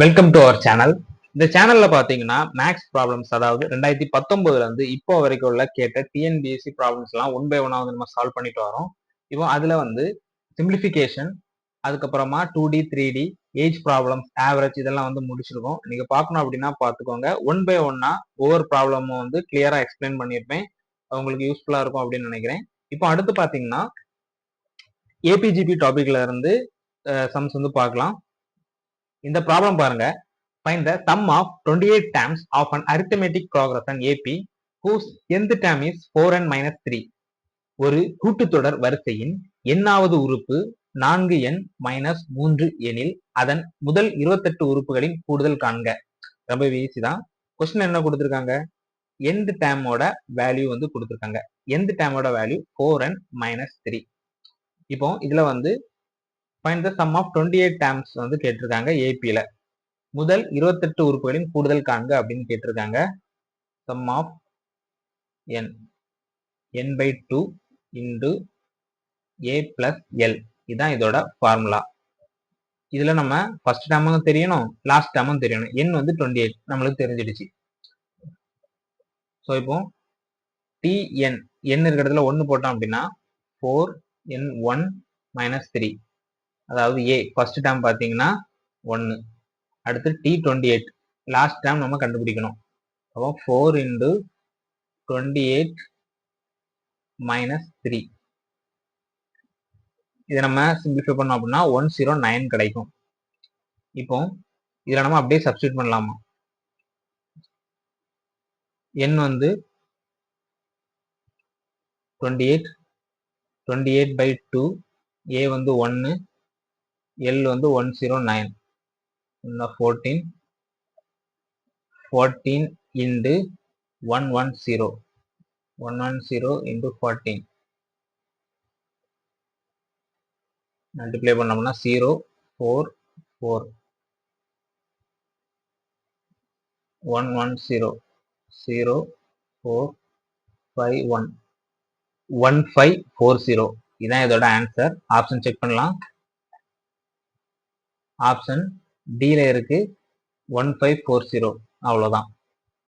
Welcome to our channel. இந்த சேனல்ல பாத்தீங்கன்னா மேக்ஸ் ப்ராப்ளம்ஸ், அதாவது 2019 இருந்து இப்போ வரைக்கும் உள்ள கேட்ட டிஎன்பிஎஸ்சி ப்ராப்ளம்ஸ் எல்லாம் ஒன் பை ஒன்னா நம்ம சால்வ் பண்ணிட்டு வரோம். இப்போ அதுல சிம்பிளிஃபிகேஷன், அதுக்கப்புறமா 2D 3D age problems, average இதெல்லாம் முடிச்சிருக்கோம். நீங்க பார்க்கணும் அப்படின்னா பாத்துக்கோங்க. ஒன் பை ஒன்னா ஒவ்வொரு ப்ராப்ளமும் கிளியரா எக்ஸ்பிளைன் பண்ணியிருப்பேன். உங்களுக்கு யூஸ்ஃபுல்லா இருக்கும் அப்படின்னு நினைக்கிறேன். இப்போ அடுத்து பாத்தீங்கன்னா ஏபிஜிபி டாபிக்ல இருந்து சம்ஸ் பார்க்கலாம். இந்த ப்ராப்ளம் பாருங்க. Find the sum of 28 terms of an arithmetic progression AP whose nth term is 4n minus 3. ஒரு கூட்டுத்தொடர் வரிசையின் எண்ணாவது உறுப்பு 4n மைனஸ் 3 எனில் அதன் முதல் 28 உறுப்புகளின் கூடுதல் காண்க. ரொம்ப ஈஸி தான். கொஸ்டின் என்ன கொடுத்திருக்காங்க? nth டேமோட வேல்யூ கொடுத்திருக்காங்க. nth டேமோட வேல்யூ 4n மைனஸ் 3. இப்போ இதுல find the sum of 28 terms கேட்டிருக்காங்க. ஏபில முதல் 28 உறுப்புகளின் கூடுதல் காண்க அப்படின்னு கேட்டிருக்காங்க. sum of n by 2 into a plus l, இதுதான் இதோட ஃபார்முலா. இதுல நம்ம ஃபர்ஸ்ட் டேர்மும் தெரியணும், லாஸ்ட் டேர்மும் தெரியணும். n 28 நம்மளுக்கு தெரிஞ்சிடுச்சு. ஸோ இப்போ tn n இருக்கிறதுல 1 போட்டோம் அப்படின்னா 4n1 minus 3, அதாவது a ஃபர்ஸ்ட் டேர்ம் பார்த்தீங்கன்னா 1. அடுத்து t28 லாஸ்ட் டேர்ம் நம்ம கண்டுபிடிக்கணும். அப்போ 4 into 28 minus 3, இதை நம்ம சிம்பிளிஃபை பண்ணோம் அப்படின்னா 109 கிடைக்கும். இப்போ இதில் நம்ம அப்படியே சப்ஸ்டியூட் பண்ணலாமா? n 28, 28 by 2, a 1, l 109, 14, 14 into 110, 110 into 14, multiply பண்ணோம்னா 0, 4, 4, 110, 0, 4, 5, 1, 1540. இதான் இதோட ஆன்சர். ஆப்ஷன் செக் பண்ணலாம். ஆப்ஷன் டில இருக்கு 1540. அவ்வளவுதான்.